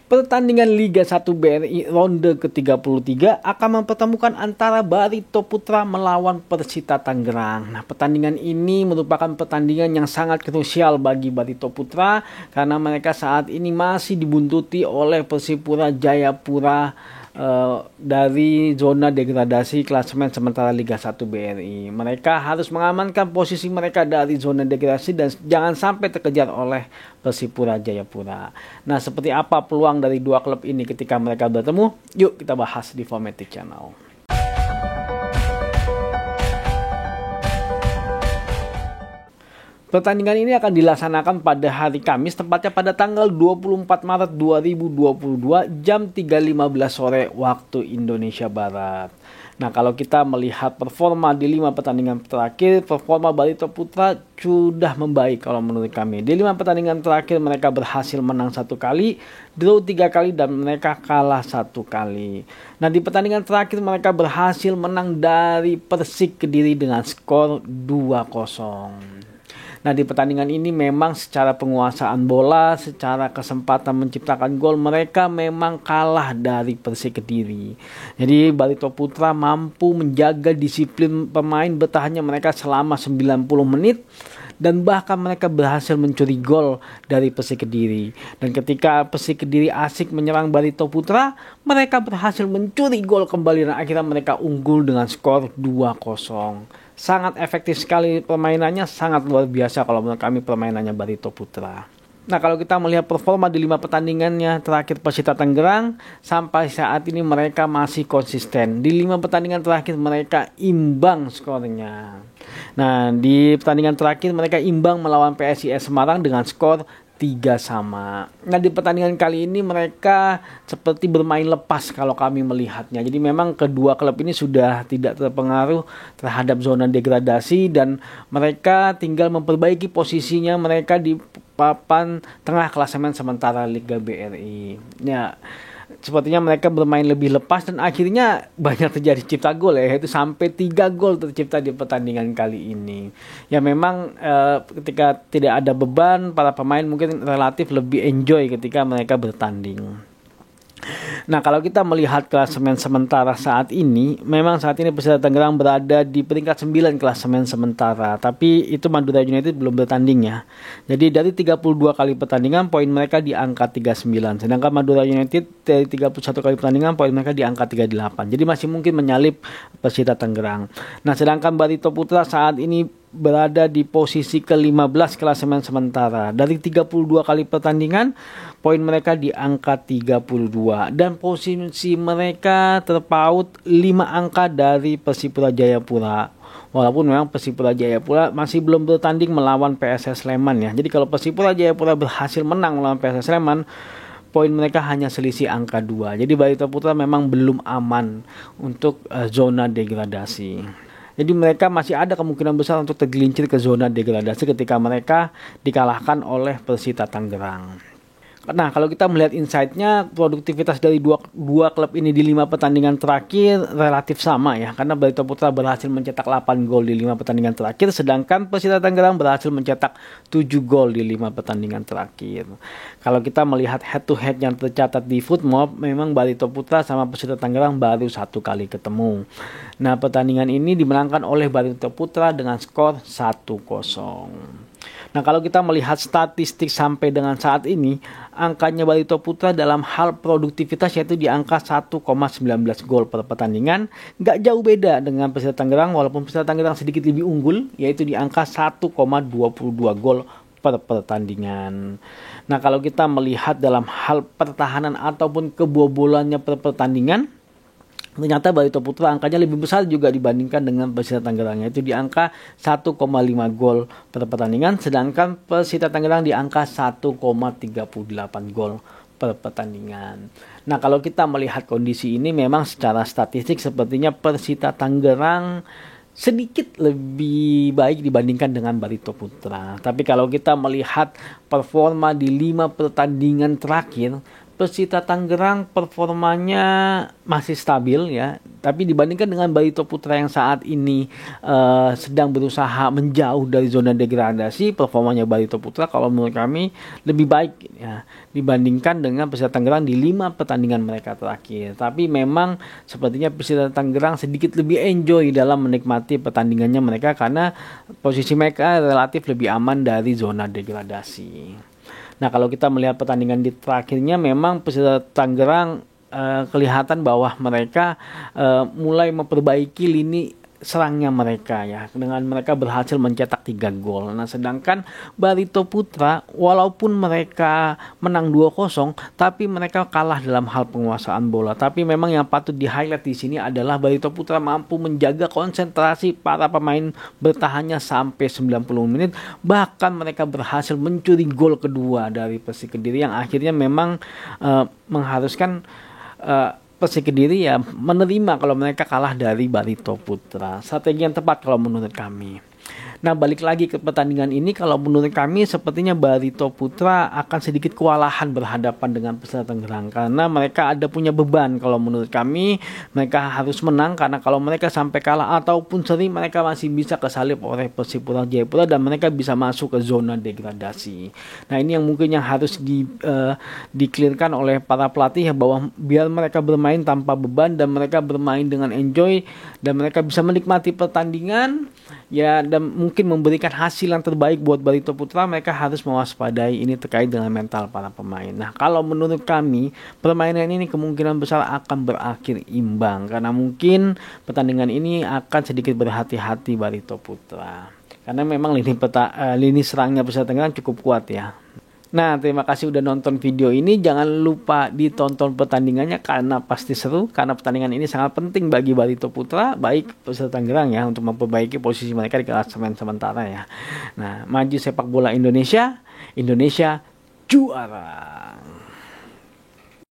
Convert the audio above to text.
Pertandingan Liga 1 BRI ronde ke-33 akan mempertemukan antara Barito Putra melawan Persita Tangerang. Nah, pertandingan ini merupakan pertandingan yang sangat krusial bagi Barito Putra karena mereka saat ini masih dibuntuti oleh Persipura Jayapura dari zona degradasi klasemen sementara Liga 1 BRI. Mereka harus mengamankan posisi mereka dari zona degradasi dan jangan sampai terkejar oleh Persipura Jayapura. Nah, seperti apa peluang dari dua klub ini ketika mereka bertemu? Yuk kita bahas di Formatic Channel. Pertandingan ini akan dilaksanakan pada hari Kamis, tepatnya pada tanggal 24 Maret 2022 jam 3.15 sore waktu Indonesia Barat. Nah, kalau kita melihat performa di 5 pertandingan terakhir, performa Barito Putra sudah membaik kalau menurut kami. Di 5 pertandingan terakhir mereka berhasil menang 1 kali, draw 3 kali, dan mereka kalah 1 kali. Nah, di pertandingan terakhir mereka berhasil menang dari Persik Kediri dengan skor 2-0. Nah, di pertandingan ini memang secara penguasaan bola, secara kesempatan menciptakan gol, mereka memang kalah dari Persik Kediri. Jadi Barito Putra mampu menjaga disiplin pemain bertahannya mereka selama 90 menit. Dan bahkan mereka berhasil mencuri gol dari Persik Kediri. Dan ketika Persik Kediri asik menyerang Barito Putra, mereka berhasil mencuri gol kembali dan akhirnya mereka unggul dengan skor 2-0. Sangat efektif sekali permainannya, sangat luar biasa kalau menurut kami permainannya Barito Putra. Nah, kalau kita melihat performa di 5 pertandingannya terakhir Persita Tangerang, sampai saat ini mereka masih konsisten. Di 5 pertandingan terakhir mereka imbang skornya. Nah, di pertandingan terakhir mereka imbang melawan PSIS Semarang dengan skor 3-3. Nah, di pertandingan kali ini mereka seperti bermain lepas kalau kami melihatnya. Jadi memang kedua klub ini sudah tidak terpengaruh terhadap zona degradasi dan mereka tinggal memperbaiki posisinya mereka di papan tengah klasemen sementara Liga BRI. Ya, sepertinya mereka bermain lebih lepas dan akhirnya banyak terjadi cipta gol ya, yaitu sampai 3 gol tercipta di pertandingan kali ini. Ya memang ketika tidak ada beban, para pemain mungkin relatif lebih enjoy ketika mereka bertanding. Nah, kalau kita melihat klasemen sementara saat ini, memang saat ini Persita Tangerang berada di peringkat 9 klasemen sementara, tapi itu Madura United belum bertanding ya. Jadi dari 32 kali pertandingan poin mereka di angka 39, sedangkan Madura United dari 31 kali pertandingan poin mereka di angka 38. Jadi masih mungkin menyalip Persita Tangerang. Nah, sedangkan Barito Putra saat ini berada di posisi ke-15 klasemen sementara. Dari 32 kali pertandingan, poin mereka di angka 32 dan posisi mereka terpaut 5 angka dari Persipura Jayapura. Walaupun memang Persipura Jayapura masih belum bertanding melawan PSS Sleman ya. Jadi kalau Persipura Jayapura berhasil menang melawan PSS Sleman, poin mereka hanya selisih angka 2. Jadi Barito Putra memang belum aman untuk zona degradasi. Jadi mereka masih ada kemungkinan besar untuk tergelincir ke zona degradasi ketika mereka dikalahkan oleh Persita Tangerang. Nah, kalau kita melihat insight-nya, produktivitas dari dua klub ini di 5 pertandingan terakhir relatif sama ya. Karena Barito Putra berhasil mencetak 8 gol di 5 pertandingan terakhir, sedangkan Persita Tangerang berhasil mencetak 7 gol di 5 pertandingan terakhir. Kalau kita melihat head-to-head yang tercatat di Footmob, memang Barito Putra sama Persita Tangerang baru 1 kali ketemu. Nah, pertandingan ini dimenangkan oleh Barito Putra dengan skor 1-0. Nah, kalau kita melihat statistik sampai dengan saat ini, angkanya Barito Putra dalam hal produktivitas yaitu di angka 1,19 gol per pertandingan. Nggak jauh beda dengan Persita Tangerang, walaupun Persita Tangerang sedikit lebih unggul, yaitu di angka 1,22 gol per pertandingan. Nah, kalau kita melihat dalam hal pertahanan ataupun kebobolannya per pertandingan, ternyata Barito Putra angkanya lebih besar juga dibandingkan dengan Persita Tangerang, yaitu di angka 1,5 gol per pertandingan, sedangkan Persita Tangerang di angka 1,38 gol per pertandingan. Nah, kalau kita melihat kondisi ini memang secara statistik sepertinya Persita Tangerang sedikit lebih baik dibandingkan dengan Barito Putra. Tapi kalau kita melihat performa di 5 pertandingan terakhir, Persita Tangerang performanya masih stabil ya, tapi dibandingkan dengan Barito Putra yang saat ini sedang berusaha menjauh dari zona degradasi, performanya Barito Putra kalau menurut kami lebih baik ya dibandingkan dengan Persita Tangerang di 5 pertandingan mereka terakhir. Tapi memang sepertinya Persita Tangerang sedikit lebih enjoy dalam menikmati pertandingannya mereka karena posisi mereka relatif lebih aman dari zona degradasi. Nah, kalau kita melihat pertandingan di terakhirnya, memang Persita Tangerang kelihatan bahwa mereka mulai memperbaiki lini serangnya mereka ya, dengan mereka berhasil mencetak 3 gol. Nah, sedangkan Barito Putra walaupun mereka menang 2-0 tapi mereka kalah dalam hal penguasaan bola. Tapi memang yang patut di-highlight di sini adalah Barito Putra mampu menjaga konsentrasi para pemain bertahannya sampai 90 menit, bahkan mereka berhasil mencuri gol kedua dari Persik Kediri yang akhirnya memang mengharuskan Persik Kediri ya menerima kalau mereka kalah dari Barito Putra. Strategi yang tepat kalau menurut kami. Nah, balik lagi ke pertandingan ini, kalau menurut kami sepertinya Barito Putra akan sedikit kewalahan berhadapan dengan Persita Tangerang karena mereka ada punya beban. Kalau menurut kami mereka harus menang, karena kalau mereka sampai kalah ataupun seri mereka masih bisa kesalip oleh Persipura Jayapura dan mereka bisa masuk ke zona degradasi. Nah, ini yang mungkin yang harus di-clearkan oleh para pelatih ya, bahwa biar mereka bermain tanpa beban dan mereka bermain dengan enjoy dan mereka bisa menikmati pertandingan ya, dan mungkin memberikan hasil yang terbaik buat Barito Putra. Mereka harus mewaspadai ini terkait dengan mental para pemain. Nah, kalau menurut kami permainan ini kemungkinan besar akan berakhir imbang karena mungkin pertandingan ini akan sedikit berhati-hati Barito Putra karena memang lini serangnya Persita Tangerang cukup kuat ya. Nah, terima kasih udah nonton video ini. Jangan lupa ditonton pertandingannya karena pasti seru. Karena pertandingan ini sangat penting bagi Barito Putra, baik Persita Tangerang ya, untuk memperbaiki posisi mereka di klasemen sementara ya. Nah, maju sepak bola Indonesia, Indonesia juara.